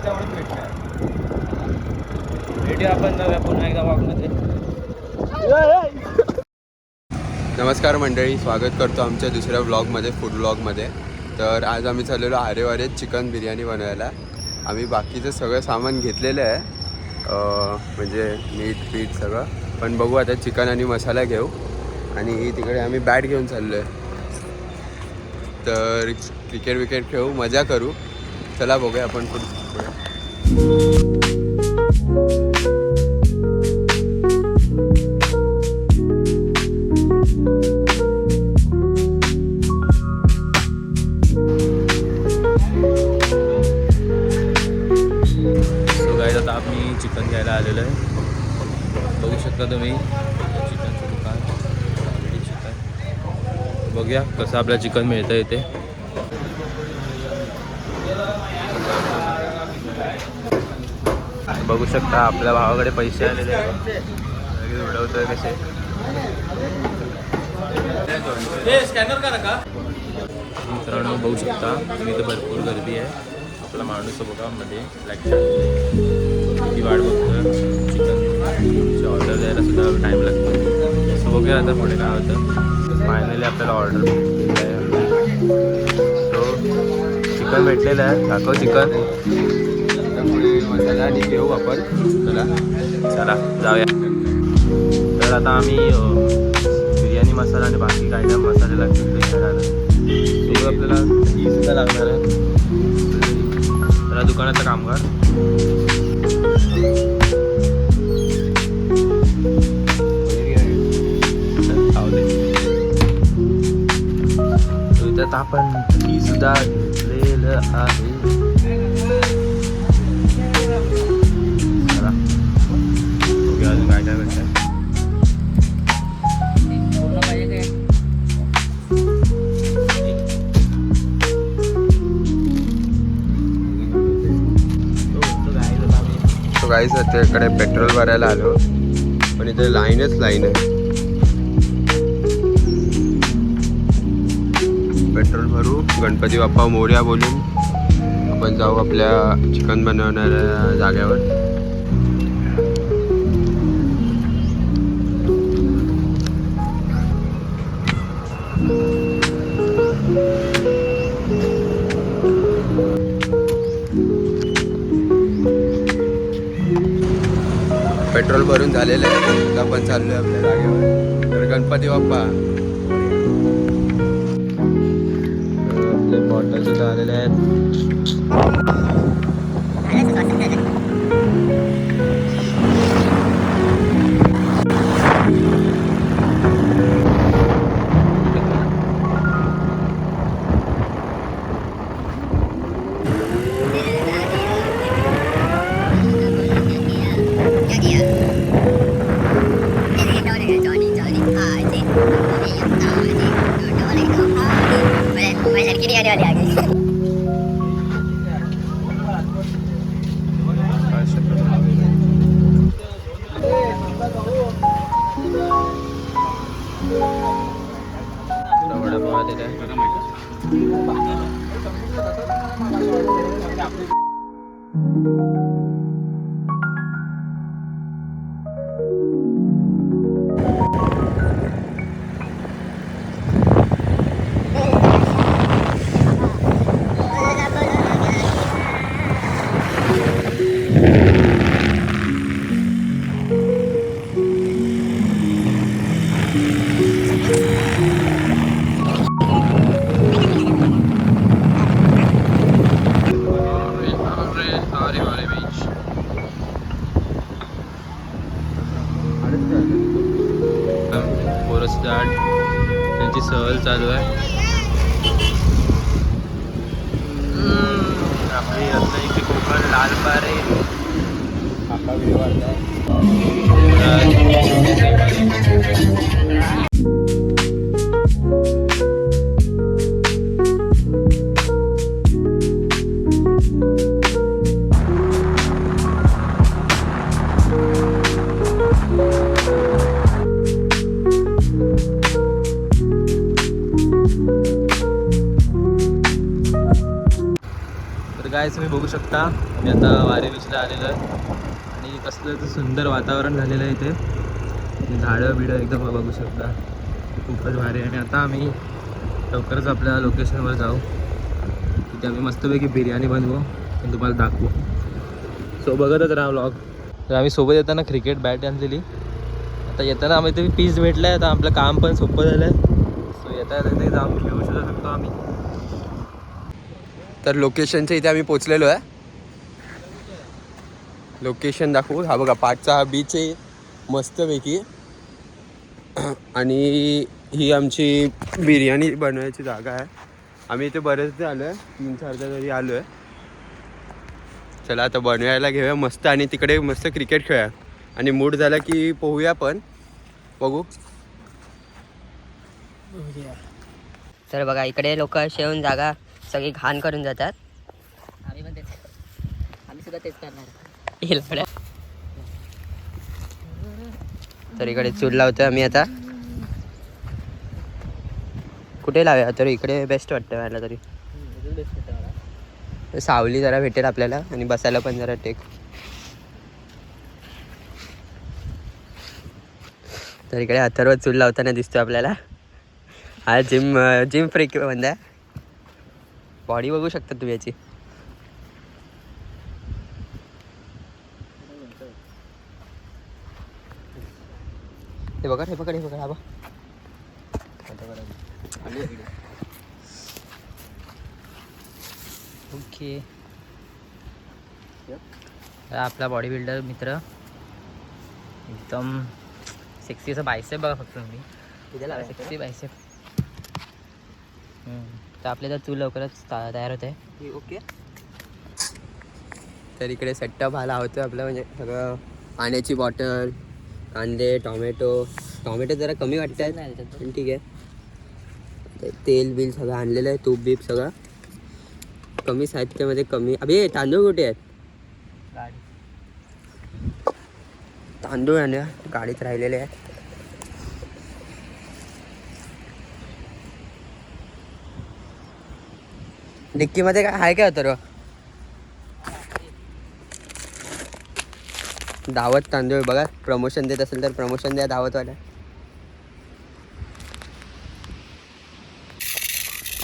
तेवढंच भेटणार. भेटूया आपण जाऊया पुन्हा एकदा वॉकमध्ये. नमस्कार मंडळी, स्वागत करतो आमच्या दुसऱ्या व्लॉगमध्ये, फूड व्लॉगमध्ये. तर आज आम्ही चाललेलो आरेवारे चिकन बिर्याणी बनवायला. आम्ही बाकीचं सगळं सामान घेतलेलं आहे, म्हणजे मीठ पीठ सगळं. पण बघू आता चिकन आणि मसाला घेऊ. आणि तिकडे आम्ही बॅट घेऊन चाललो आहे. तर क्रिकेट विकेट खेळू, मजा करू. चला बघूया आपण पुढे. आता आम्ही चिकन घ्यायला आलेलो आहे. बघू शकता तुम्ही चिकनचं दुकान, चिकन. बघूया कसं आपल्याला चिकन मिळतं इथे. बघू शकता आपल्या भावाकडे पैसे आलेले आहेत. उडवतोय कसे. स्कॅनर करा का मित्रांनो. बघू शकता इथे भरपूर गर्दी आहे. आपला माणूस बघा मध्ये ती वाट बघतो. चिकनची ऑर्डर द्यायला सुद्धा टाईम लागतो. सो बघूया आता पुढे काय होतं. फायनली आपल्याला ऑर्डर सो चिकन भेटलेलं आहे. दाखव चिकन. पुढे मसाला आणि घेऊ आपण. चला जाऊया. तर आता आम्ही बिर्याणी मसाला आणि बाकी काय काय मसाले लागतील ते करायला. सो आपल्याला ही सुद्धा लागणार आहे. त्याला दुकानाचा कामगार. त्यात आपण ही सुद्धा घेतलेलं आहे. अजून काय काय भेटतं. गाईस त्याकडे पेट्रोल भरायला आलो, पण इथे लाईनच लाईन आहे. पेट्रोल भरू, गणपती बाप्पा मोरया बोलून आपण जाऊ आपल्या चिकन बनवणाऱ्या जागेवर. पेट्रोल भरून झालेलं आहे. आपण चाललोय आपल्या जागेवर. तर गणपती बाप्पा. आपले बॉटल सुद्धा आलेले आहेत. त्यांची सहल चालू आहे. आपली रत्नागिरी कोकण लालबारे काका व्हिडिओ गाइस तुम्ही बघू बघू शकता मी आता वारे बीचला आलेलो आहे आणि कसलं तर सुंदर वातावरण झालेलं आहे इथे. झाडं बिडं एकदम बघू शकता, खूपच भारी आहे. आणि आता आम्ही लवकरच आपल्या लोकेशनवर जाऊ, तिथे आम्ही मस्तपैकी बिर्याणी बनवू आणि तुम्हाला दाखवू. सो बघतच राहा व्लॉग. तर आम्ही सोबत येताना क्रिकेट बॅट आणलेली, आता येताना आम्ही ते पीस भेटलं आहे, आता आपलं काम पण सोपं झालं आहे. सो येता येता ते जाऊन खेळू शकतो आम्ही. तर लोकेशनच्या इथे आम्ही पोचलेलो आहे. लोकेशन दाखवू. हा बघा पाठचा हा बीच आहे मस्तपैकी. आणि ही आमची बिर्याणी बनवायची जागा आहे. आम्ही इथे बरेचदा आलो आहे, 3-4दा तरी आलो आहे. चला आता बनवायला घेऊया मस्त आणि तिकडे मस्त क्रिकेट खेळूया. आणि मूड झाला की पोहूया पण, बघू. तर बघा इकडे लोक शेवून जागा सगळी घाण करून जातात. आम्ही सुद्धा तेच करणार. तर इकडे चूल लावतोय आम्ही आता. कुठे लावूया तर इकडे बेस्ट वाटतं व्हायला तरी. सावली जरा भेटेल आपल्याला आणि बसायला पण जरा टेक. तर इकडे अथर्व चूल लावताना दिसतोय आपल्याला. हा जिम फ्रीक बंद आहे. बॉडी बघू शकता तुम्ही याची. हे बघा हे बघा हे बघा. हा बघ ओके. आपला बॉडी बिल्डर मित्र एकदम सेक्सी असं बायसेप बघा फक्त तुम्ही. Sexy bicep. तर आपल्या तर चूल लवकरच तयार होत आहे. ओके. तर इकडे सेटअप हा लावतोय आपलं, म्हणजे सगळं पाण्याची बॉटल, कांदे, टोमॅटो जरा कमी वाटतात पण ठीक आहे. तेल बिल सगळं आणलेलं आहे, तूप बीप सगळं कमी साहित्यामध्ये कमी. अभि तांदूळ कुठे आहेत? तांदूळ आणूया, गाडीत राहिलेले आहे. डिक्कीमध्ये काय आहे काय होतं? दावत तांदूळ बघा, प्रमोशन देत असेल तर प्रमोशन द्या दावतवाल्या.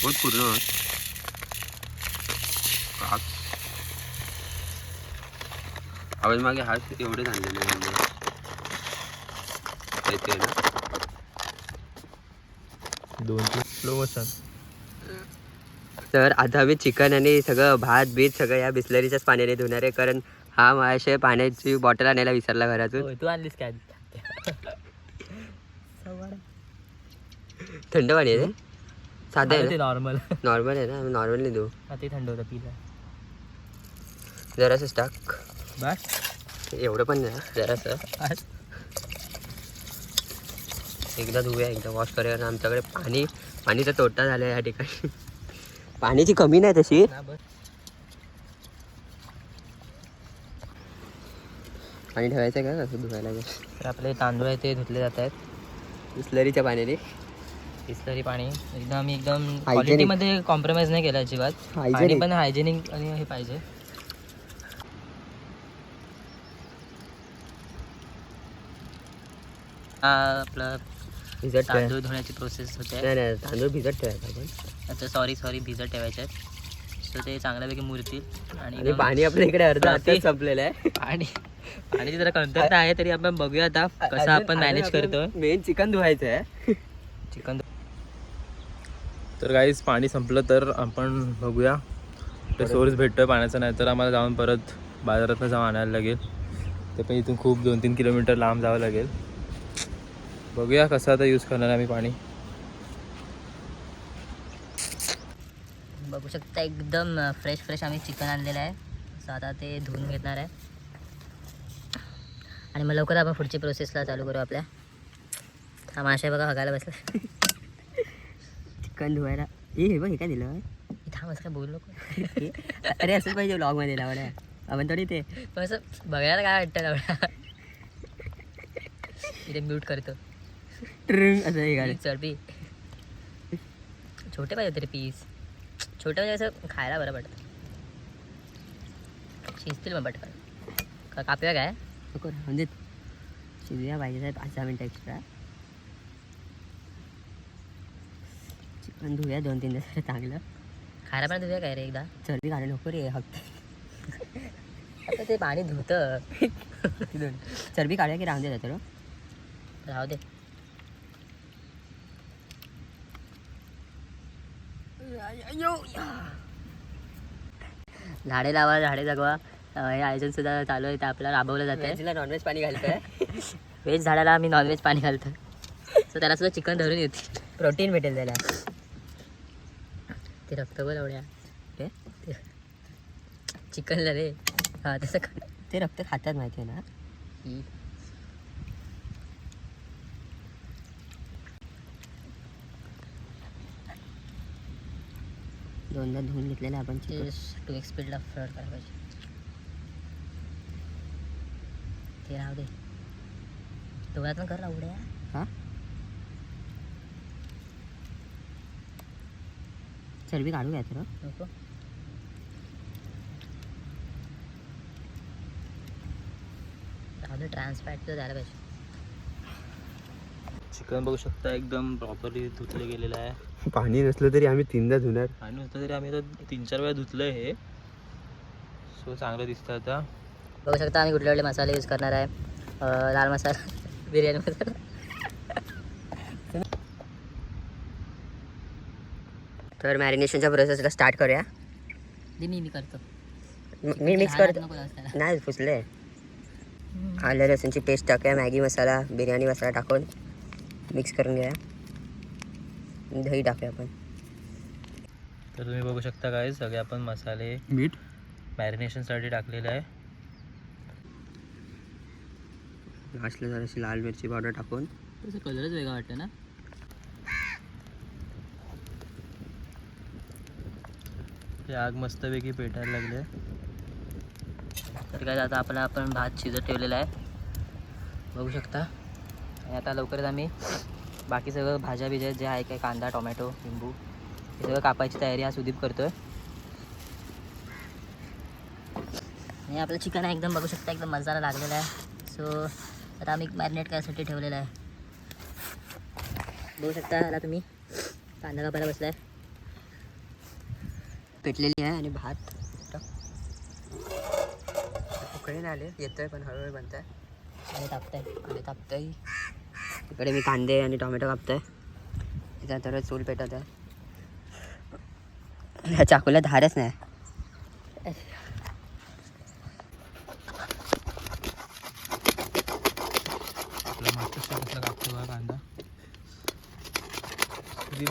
बहुत पूर्ण आवाज मागे हात एवढेच आणलेले ना 2-3 स्लो मोशन. तर आता आम्ही चिकन आणि सगळं भात बीत सगळं या बिस्लरीच्याच पाण्याने धुणार आहे, कारण हा माझ्या पाण्याची बॉटल आणायला विसरला घरातून. तू आणलीस काय? थंड पाणी आहे ते? साधं आहे ना? नॉर्मल आहे ना, नॉर्मली देऊ. ते थंड होतं पिलं जरासंच टाक. बस एवढं पण नाही, जरासं. एकदा धुऊया, एकदा वॉश करूया. आणि आमच्याकडे पाणीचा तोटा झाला आहे या ठिकाणी. पाण्याची कमी नाही तशी. पाणी ठेवायचं का कसं धुवायला लागेल? तर आपले तांदूळ आहे ते धुतले जात आहेत बिस्लरीच्या पाण्याने. बिस्लरी पाणी एकदम क्वालिटीमध्ये कॉम्प्रोमाइज नाही केलं अजिबात. पाणी पण हायजेनिक आणि हे पाहिजे. हा आपला तांदूळ धुण्याची प्रोसेस होते. नाही तांदूळ भिजत ठेवायचा आपण. अच्छा सॉरी भिजत ठेवायचे आहेत, तर ते चांगल्यापैकी मुरतील. आणि पाणी आपल्या इकडे अर्धा हातात संपलेलं आहे. पाण्याची जरा कमतरता आहे, तरी आपण बघूया आता कसं आपण मॅनेज करतोय. मेन चिकन धुवायचं आहे. चिकन तर गाईस पाणी संपलं तर आपण बघूया ते सोर्स भेटतोय पाण्याचा, नाही तर आम्हाला जाऊन परत बाजारातनं जाऊन आणायला लागेल. ते पण इथून खूप 2-3 किलोमीटर लांब जावं लागेल. बघूया कसं आता यूज करणार आम्ही पाणी. बघू शकता एकदम फ्रेश आम्ही चिकन आणलेलं आहे. सो आता ते धुवून घेणार आहे आणि मग लवकर आपण पुढची प्रोसेसला चालू करू आपल्या. हा माशा बघा हगायला बसला चिकन धुवायला. हे बघ हे काय दिलं थांब, असं काय बोलू नको. अरे असं पाहिजे ब्लॉगमध्ये लावड्या, आपण थोडी ते पण असं बघायला काय वाटतं लावड्या. इथे म्यूट करतो असं हे गाडी चढबी. छोटे पाहिजे तरी पीस छोटे, म्हणजे असं खायला बरं पडतं. शिजतील मग पटकन. कापूया काय? नको म्हणजे शिजूया पाहिजे 5-6 मिनटं एक्स्ट्रा. चिकन धुया 2-3 दिवस चांगलं. खायला पण धुया काय रे एकदा? चरबी काढू नको रे फक्त. आता ते पाणी धुतं. चरबी काढूया की राहून दे तर. राहू दे. झाडे लावा झाडे जगवा हे आयोजन सुद्धा चालू आहे. ते आपल्याला राबवलं जातं आहे. तिला नॉनव्हेज पाणी घालतोय. व्हेज झाडाला आम्ही नॉनव्हेज पाणी घालतो. सो त्याला सुद्धा चिकन धरून येते. प्रोटीन भेटेल त्याला. ते रक्त बोल एवढ्या चिकनला रे. हां तसं ते रक्त खातात माहिती आहे ना. दोनदा धुवून घेतलेलं आपण चिकन. 2x स्पीडला फ्राय करायला पाहिजे. ते राहू दे. डोळ्यात पण कर ना उड्या. हां चरबी काढू घ्या तर. नको राहू दे. ट्रान्सफॅट तर झालं पाहिजे. चिकन बघू शकता एकदम प्रॉपरली धुतलं गेलेलं आहे. पाणी नसलं तरी आम्ही 3दा धुणार. आणि नुसतं तरी आम्ही आता 3-4 वेळा धुतलं हे. सो चांगलं दिसतं आता. बघू शकता आम्ही कुठले कुठले मसाले यूज करणार आहे. लाल मसाला, बिर्याणी मसाला. तर मॅरिनेशनच्या प्रोसेसला स्टार्ट करूया. मी करतो. मी मिक्स करतो. नाही फुसले. आलं लसूणची पेस्ट टाकूया. मॅगी मसाला, बिर्याणी मसाला टाकून मिक्स करून घ्या. दही टाकूया आपण. तर तुम्ही बघू शकता काय सगळे आपण मसाले मीठ मॅरिनेशनसाठी टाकलेले आहे. लास्टला जराशी लाल मिरची पावडर टाकून. त्याचा कलरच वेगळा वाटतं ना. ते आग मस्तपैकी पेटायला लागले. तर काय आता आपण भात शिजत ठेवलेला आहे बघू शकता. आणि आता लवकरच आम्ही बाकी सगळं भाज्या बिज्या जे आहे काय कांदा टोमॅटो लिंबू हे सगळं कापायची तयारी हा सुदीप करतोय. आणि आपलं चिकन आहे एकदम बघू शकता एकदम मसाला लागलेला आहे. सो आता आम्ही मॅरिनेट करायसाठी ठेवलेला आहे. बघू शकता याला तुम्ही कांदा कापायला बसला आहे. पेटलेली आहे आणि भात उकळी नाही आले येतोय पण हळूहळू बनतंय. आणि तापतंय. इकडे मी कांदे आणि टोमॅटो कापतोय. इथं तर चूल पेटत आहे. ह्या चाकूला धारच नाही. आपला मागच्या कसला कापतो बघा कांदा.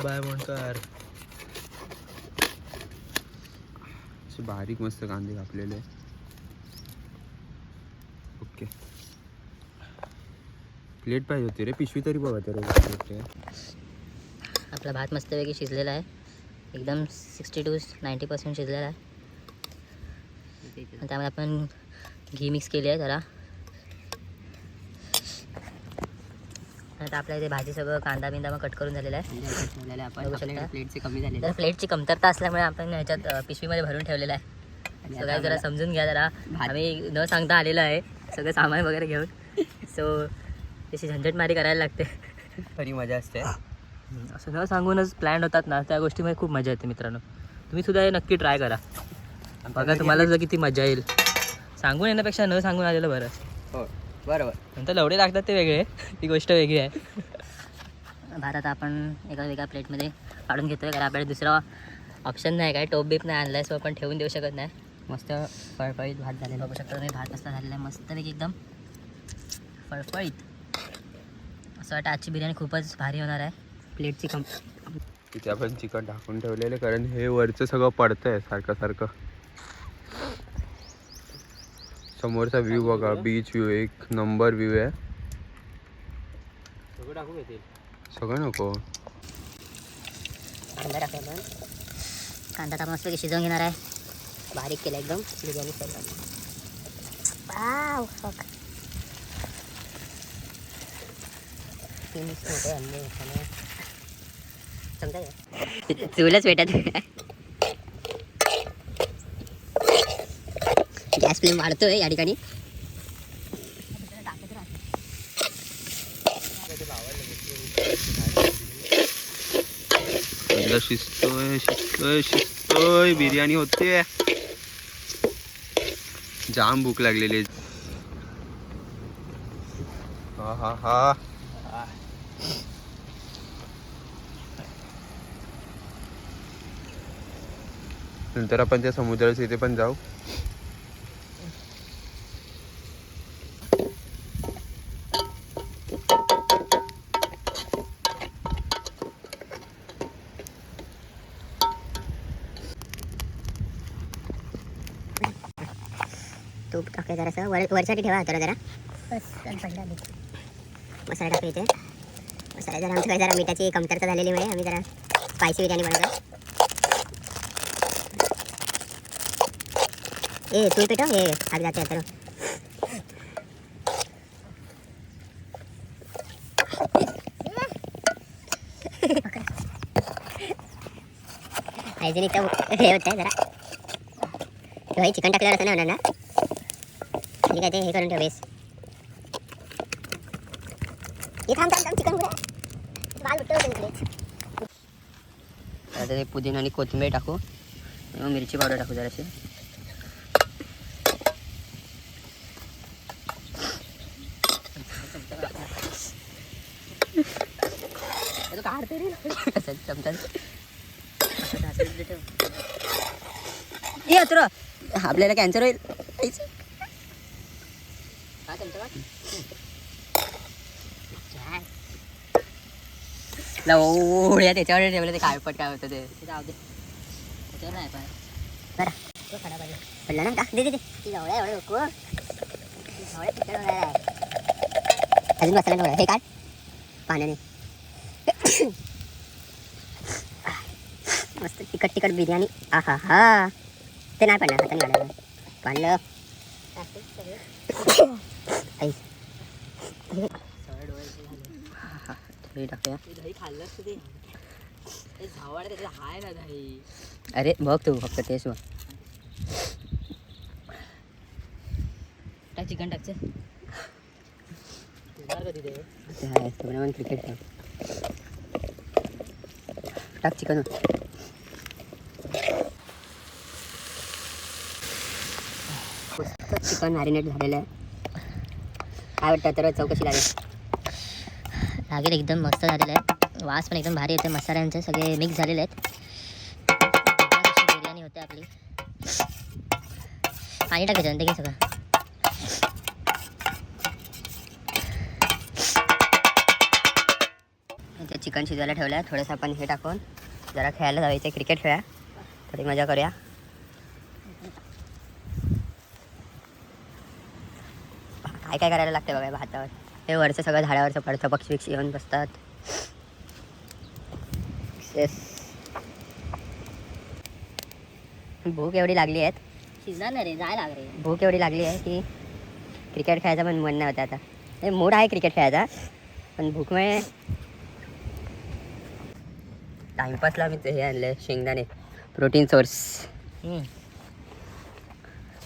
बाय म्हणकर बारीक मस्त कांदे कापलेले. ओके प्लेट पाहिजे होती रे. पिशवी तरी बघा तर. आपला भात मस्तपैकी शिजलेला आहे. एकदम 60 to 90% शिजलेला आहे. त्यामध्ये आपण घी मिक्स केली आहे जरा. आता आपल्या इथे भाजी सगळं कांदा बिंदा मग कट करून झालेला आहे. बघू शकता. प्लेटचे कमी झाले. तर प्लेटची कमतरता असल्यामुळे आपण ह्याच्यात पिशवीमध्ये भरून ठेवलेलं आहे. सगळ्या जरा समजून घ्या जरा. आम्ही न सांगता आलेलं आहे सगळं सामान वगैरे घेऊन. सो तशी झंझटमारी करायला लागते. खरी मजा असते. असं न सांगूनच प्लॅन होतात ना त्या गोष्टीमध्ये खूप मजा येते मित्रांनो. तुम्ही सुद्धा हे नक्की ट्राय करा. बघा तुम्हाला सुद्धा किती मजा येईल. सांगून येण्यापेक्षा न सांगून आलेलं बरं. हो बरोबर. नंतर लवडे लागतात ते वेगळे. ती गोष्ट वेगळी आहे. भात आता आपण एका वेगळ्या प्लेटमध्ये काढून घेतोय कारण आपल्याला दुसरा ऑप्शन नाही काय. टोप बीप नाही आणलाय सो आपण ठेवून देऊ शकत नाही. मस्त फळफळीत भात झालेला. बघू शकता तुम्ही भात मस्त झालेला आहे. मस्तपैकी एकदम फळफळीत. असं वाटतं आजची बिर्याणी खूपच भारी होणार आहे. प्लेटची तिथे आपण चिकन टाकून ठेवलेलं कारण हे वरचं सगळं पडतंय सारखं. समोरचा व्ह्यू बघा. बीच व्ह्यू एक नंबर व्ह्यू आहे. सगळं टाकू घेतील. सगळं नको. कांदा टाकायचा. कांदा तर मस्त शिजवून घेणार आहे. बारीक केला एकदम बिर्याणी चुलच भेटत. गॅस गॅस फ्लेम वाढतोय या ठिकाणी. शिजतोय बिर्याणी होते. जाम भूक लागलेली. हा हा हा. नंतर आपण त्या समुद्राच्या इथे पण जाऊ. तूप टाकूया जरासं वरसाठी ठेवा जरा मसाला टाकू इथे. मसाला जरा आमच्याकडे जरा मिठाची कमतरता झालेलीमुळे आम्ही जरा स्पायसी बिर्याणी बनवतो. तूप पेटव हे आग जाते आता. हायजेनिक हे होत आहे जरा. हे चिकन टाकल्यावर असं नाही होणार ना. आणि काय ते हे करून ठेव बेस. हे थांब चिकन बाल उठवतो. आता ते पुदिना आणि कोथिंबीर टाकू. मिरची पावडर टाकू जराशी. आपल्याला कॅन्सर होईल. ओढ्या त्याच्यावर ठेवलं ते काळपट काय होतं ते. नाही पडलं ना. टाक दे अजून मसाला हे काढ पाण्याने. मस्त तिखट बिर्याणी. आहा हा. ते नाही पडणार हाताने काढायला. पाडलं अरे बघ तू फक्त टेस्ट बघ. टाक चिकन टाकचं. क्रिकेट टाक चिकन. चिकन मॅरिनेट झालेलं आहे. काय वाटतं तर चौकशी लागेल. एकदम मस्त झालेलं आहे. वास पण एकदम भारी येते. मसाल्यांचे सगळे मिक्स झालेले आहेत. बिर्याणी होते आपली. पाणी टाकायचं नंतर घे सगळं. चिकन शिजवायला ठेवलं आहे. थोडंसं आपण हे टाकून जरा खेळायला जायचं. क्रिकेट खेळा. थोडी मजा करूया. काय काय करायला लागते बघा भातावर. हे वरचं सगळं झाडावरचं पडतं. पक्षी येऊन बसतात. भूक एवढी लागली आहे. शिजणार नाही रे. जायला रे. भूक एवढी लागली आहे की क्रिकेट खेळायचं पण मन नाही होतं आता. हे मूड आहे क्रिकेट खेळायचा पण भूकमुळे. टाइमपासला मी हे आणलं शेंगदाणे. Protein source.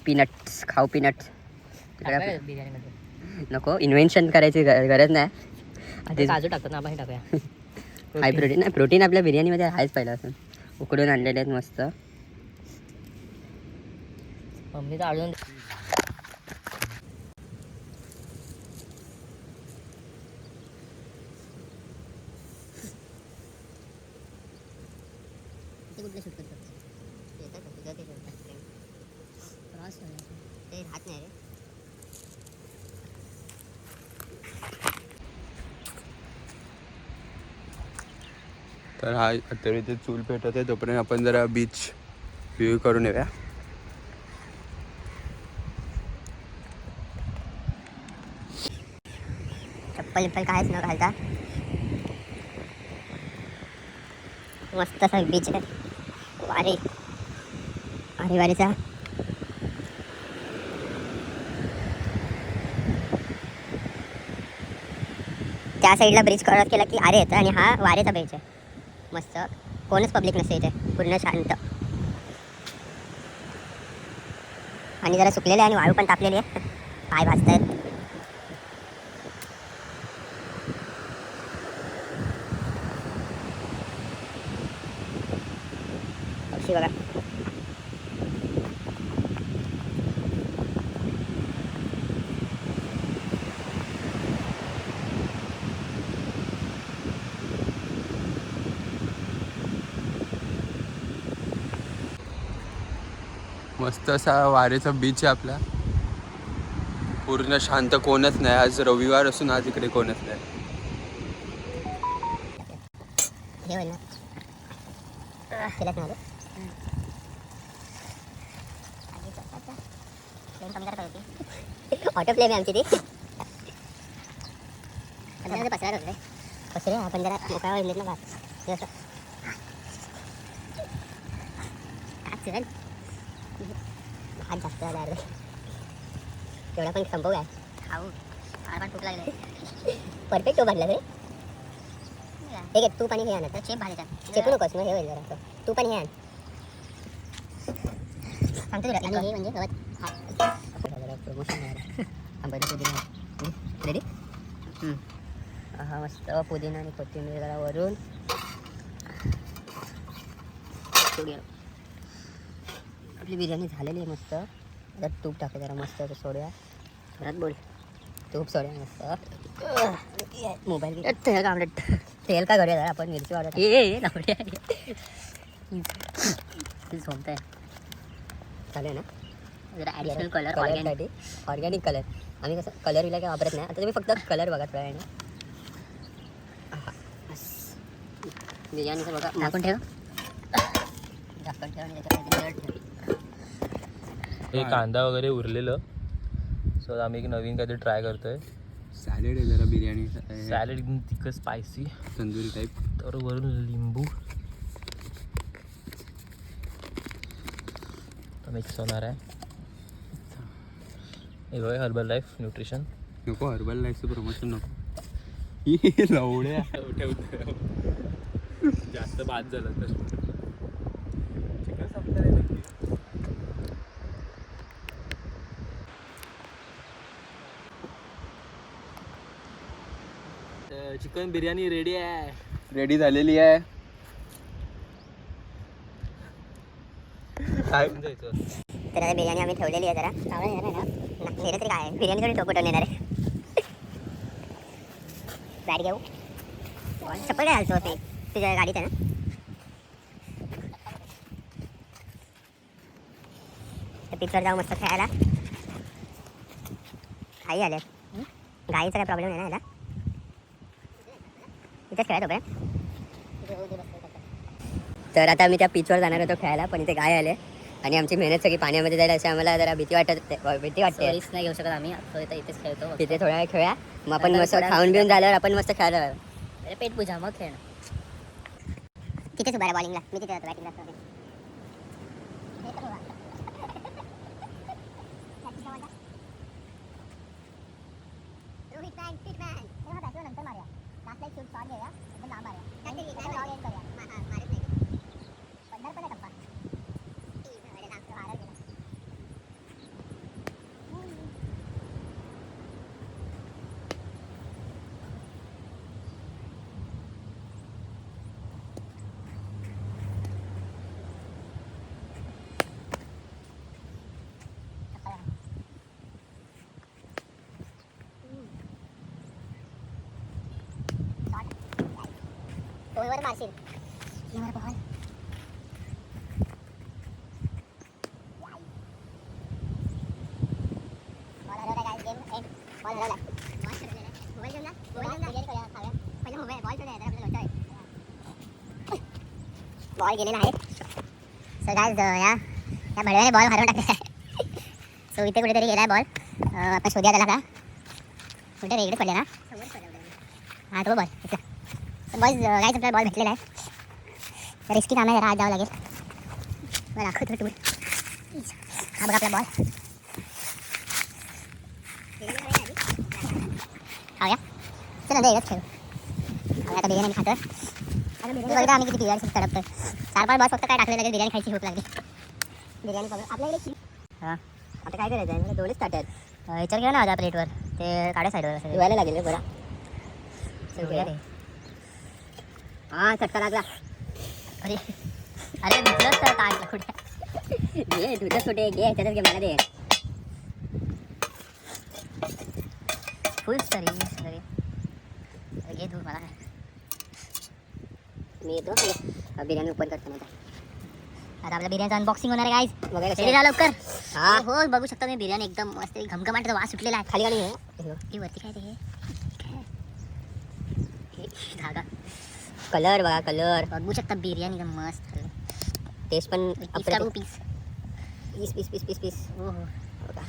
पीनट्स खाऊ. पीनट्स बिर्याणीमध्ये नको. इन्व्हेन्शन करायची गरज नाही. आधी काजू टाकतात ना आपण. टाकूया. हाय प्रोटीन नाही. प्रोटीन आपल्या बिर्याणीमध्ये आहेच पहिल्यापासून. उकडून आणलेले आहेत मस्त. मम्मी तर अजून राहत नाही रे. तर हा तर इथे चूल पेटत आहे. तोपर्यंत आपण जरा बीच व्ह्यू करून येऊया. चप्पल काहीच न घालता मस्त असा बीच आहे. वारीचा त्या साईडला ब्रिज क्रॉस केला की आरे येतं आणि हा वारेचा बीच आहे. मस्त. कोणच पब्लिक नसते इथे. पूर्ण शांत. आणि पाणी जरा सुकलेलं आहे आणि वाळू पण तापलेली आहे. पाय भाजतायत. पक्षी बघा. मस्त असा वारेचा बीच आहे आपला. पूर्ण शांत, कोणच नाही. आज रविवार असून आज इकडे कोणच नाही. हे होईल ना केलंच नाही ऑटो प्ले आमची ती पसरा होते पसरे. आपण जरा मोकळा वेळ ना भात चल भात जास्त झाला अर्धे. तेवढा पण संपव काय खाऊ. पण खूप लागले. परफेक्ट तो भरला रे. ठीक आहे तू पाणी हे आण आता. चेप भाजीचा चेपू नकोस मग हे होईल जरा. तू पण हे आण सांगतो तुला. आणि हे म्हणजे प्रमोशन रेडी. हा मस्त पुदिना आणि कोथिंबीर जरा वरून. आपली बिर्याणी झालेली आहे मस्त. आता तूप टाकू जरा मस्त सोडूया. घरात बोल तूप सोडूया मस्त. मोबाईल तेल का तेल का करूया जरा आपण. मिरची वाढत ये झोमताय चालेल ना. जरा ॲडिशनल कलर ऑर्गॅनिक कलर. आम्ही कसं कलर विला काय वापरत नाही. आता तुम्ही फक्त कलर बघा थोड्या वेळाने. बिर्याणीचं बघा टाकून ठेव. झाकण ठेव आणि त्याच्यामध्ये ब्लड ठेव. हे कांदा वगैरे उरलेलं. सो आम्ही एक नवीन काहीतरी ट्राय करतोय. सॅलेड आहे जरा बिर्याणी. सॅलेड एकदम तिखट स्पायसी तंदुरी टाईप. तर वरून लिंबू मिक्स होणार आहे. हे बघा हर्बल लाईफ न्यूट्रिशन. नको हर्बल लाईफचं प्रमोशन नको. ही लवड्या जास्त बाद झालं तर चिकन बिर्याणी रेडी आहे. रेडी झालेली आहे. काय जायचं. तर आता बिर्याणी आम्ही ठेवलेली आहे. जरा चावलं येणार आहे ना. नेलं तरी काय बिर्याणी थोडी टोपटून येणार आहे. बॅट घेऊ. चप्पल काय घालतो ते तुझ्या गाडीत आहे ना. तर पिचवर जाऊ मस्त खेळायला. आई आले. गाईचा काय प्रॉब्लेम नाही ना याला. इथेच खेळत होते. तर आता आम्ही त्या पिचवर जाणार होतो खेळायला पण इथे गाय आले आणि आमची मेहनत सगळी पाण्यामध्ये जाईल अशी आम्हाला जरा भीती वाटते. रिस्क नाही घेऊ शकत आम्ही. इथेच खेळतो. तिथे थोड्या वेळ खेळूया. मग आपण मस्त खाऊन बिऊन झाल्यावर आपण मस्त खेळायला. पेट पूजा मग खेळ. तिथेच उभा बॉलिंगला. मी तिथे जातो बॅटिंगला. रोहित मॅन पिट मॅन हे बॅटवर नंतर मारूया. लास्ट लाईक शूट शॉट घेऊया. एकदम लांब मारूया. काहीतरी काय लॉग एंड करूया. मारत नाही. पडणार पण आहे टप्पा. वर मारशील. बॉल हरवला गाइस. Game end. बॉल हरवला. मोबाईल घेऊन जा. मोबाईल खाऊया. पहिला मोबाईल बॉल तो द्यायचा आपल्याला लोटा. बॉल गेलेला आहे. सो गाइस या भडव्याने बॉल हरवून टाकलेला आहे. सो इथे कुठेतरी गेला आहे बॉल. आपण शोधूया त्याला का. कुठे वेगळे पडले ना. हा तो बॉल. बॉल गाईच आपल्याला बॉल भेटलेला आहे. रिस्की काम आहे जरा. आज जावं लागेल. मला दाखवतो टूर. हा बघा आपला बॉल. खाऊया. चल नंतर एकच खेळू. आता बिर्याणी खातो. बघा आम्ही किती बिर्याणी तडपतोय. 4-5 बॉल फक्त काय टाकले लागेल. बिर्याणी खायची भूक लागली. बिर्याणी बघा आपल्याकडे हां आता काय करायचं आहे मला दोनच स्टार्टर याच्यावर घ्या ना माझ्या प्लेटवर ते काढ्या साईडवर असं धुवायला लागेल बरा हां चटका लागला अरे अरे दुसरंच तर ताट कुठे घे तुझंच कुठे घे ह्याच्यातच घे मला दे फुल सरी घे तू मला मी येतो बिर्याणी ओपन करतो ना आता आपल्या बिर्याणीचं अनबॉक्सिंग होणार आहे गाईज बघायला लवकर हा हो बघू शकता तुम्ही बिर्याणी एकदम मस्त घमघमाटचा वास सुटलेला आहे खाली गाडी ती वरती काय ते धागा कलर बघा कलर बघू शकता बिर्याणी एकदम मस्त टेस्ट पण piece piece piece piece piece piece हो हो बघा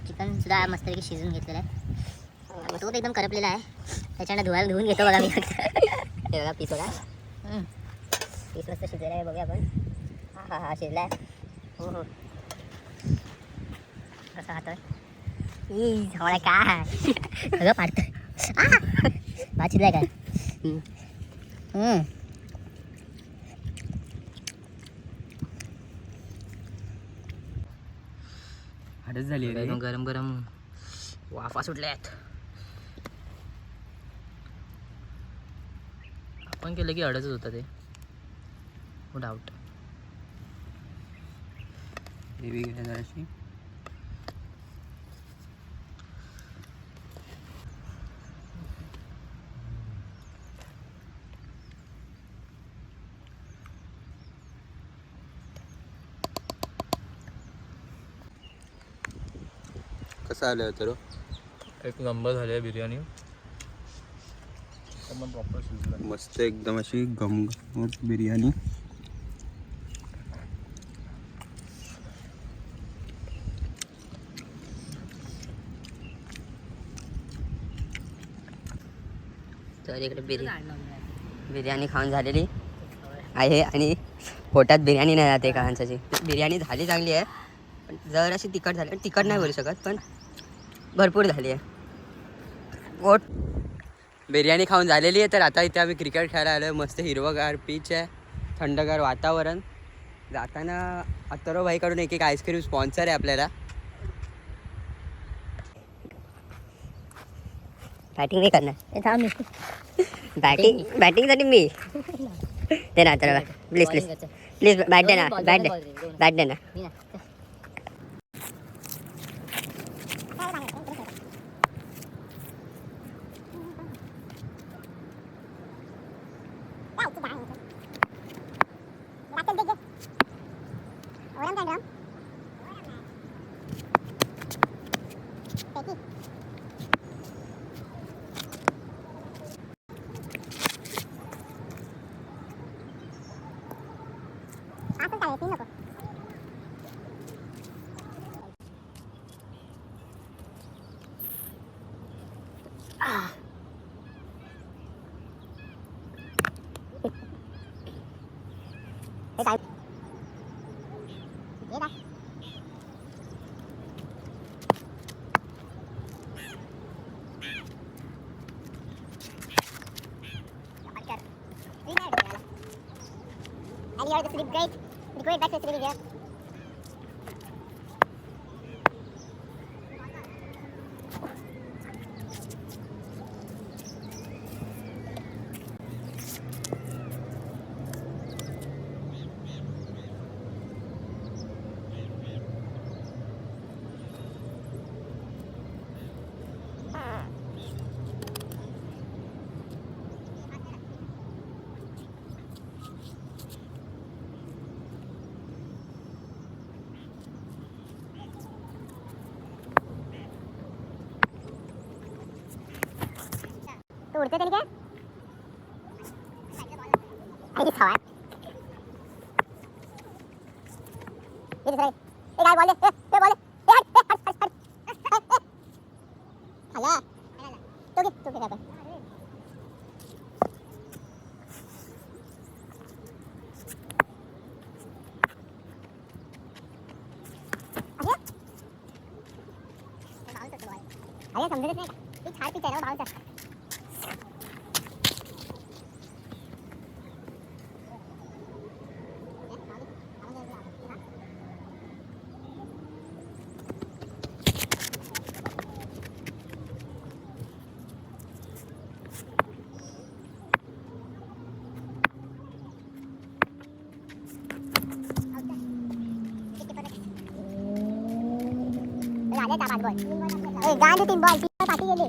चिकन सुद्धा मस्तपैकी शिजून घेतलेलं आहे तो एकदम करपलेला आहे त्याच्यानं धुवून घेतो बघा मी हे बघा पीस बघा पीस मस्त शिजलेला आहे बघूया आपण हा हा शिजला आहे हो हो कसा खातोय झावळा काय सगळं पाडतोय भात शिजलाय काय हडच झाली रे. गरम गरम वाफा सुटल्यात आपण केलं की अडचच होतं ते नो डाऊट ग्रेव्ही घ्या जराशी कसं आलं होतं एक नंबर झाली आहे बिर्याणी प्रॉपर शिजला मस्त एकदम अशी घमघमट बिर्याणी तर इकडे बिर्याणी खाऊन झालेली आहे आणि पोटात बिर्याणी नाही जाते कांसाची बिर्याणी झाली चांगली आहे पण जर अशी तिखट झाली तिखट नाही बोलू शकत पण भरपूर झाली आहे पोट बिर्याणी खाऊन झालेली आहे तर आता इथे आम्ही क्रिकेट खेळायला आलो मस्त हिरवगार पीच आहे थंडगार वातावरण जाताना अथर्व भाईकडून एक आईस्क्रीम स्पॉन्सर आहे आपल्याला बॅटिंग नाही करणार बॅटिंगसाठी मी दे ना तर प्लीज प्लीज प्लीज बॅट दे ना बॅट दे ना And you're the great breakfast video. तो उड़ते थे क्या अरे सवाल ये दिख रहा है एक आए बॉल ये बॉल हला तो क्या पे अरे समझे नहीं ये खार पीछे है बाउंसर झाले 5 बॉल गांधी 3 बॉल 3 पाठी गेले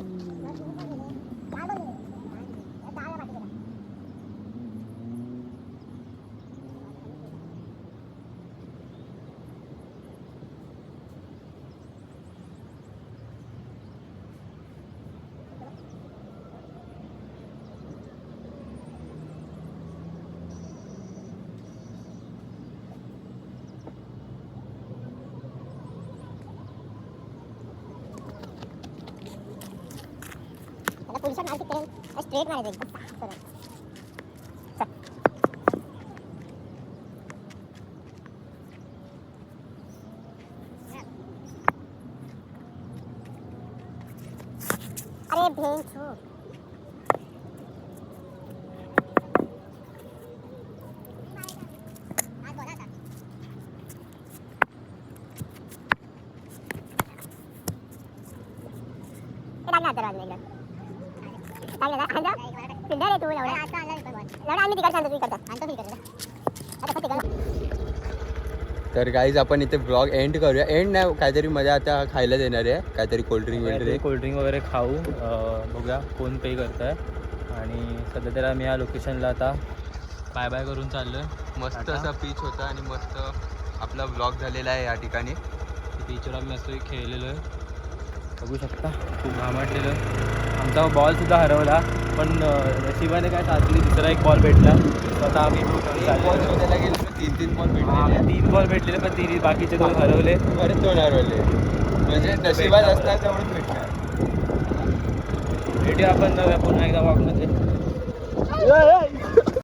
पुलिस मारती स्ट्रेट मारायचं एकदम सरळ. अरे भेन छो तर गाईज आपण इथे ब्लॉग एंड करूया. एंड नाही, काहीतरी मजा आता खायला देणार आहे, काहीतरी कोल्ड्रिंक वगैरे. कोल्ड्रिंक वगैरे खाऊ बघूया कोण पे करत आहे. आणि सध्या तर आम्ही या लोकेशनला आता बाय बाय करून चाललो. मस्त असा पीच होता आणि मस्त आपला ब्लॉग झालेला आहे या ठिकाणी. बीचवर आम्ही मस्त खेळलेलो आहे, बघू शकता. खूप घामटलेलं. आमचा बॉलसुद्धा हरवला, पण नशिबाने काय साचली, दुसरा एक बॉल भेटला. तर आता आम्ही बॉल शोधायला गेलो तर 3 बॉल भेटले. 3 बॉल भेटलेले, पण 3 बाकीचे 2 हरवले. परत 2 हरवले. म्हणजे नशिबात असतात तेवढंच भेटणार. भेटूया आपण पुन्हा एकदा वॉकमध्ये.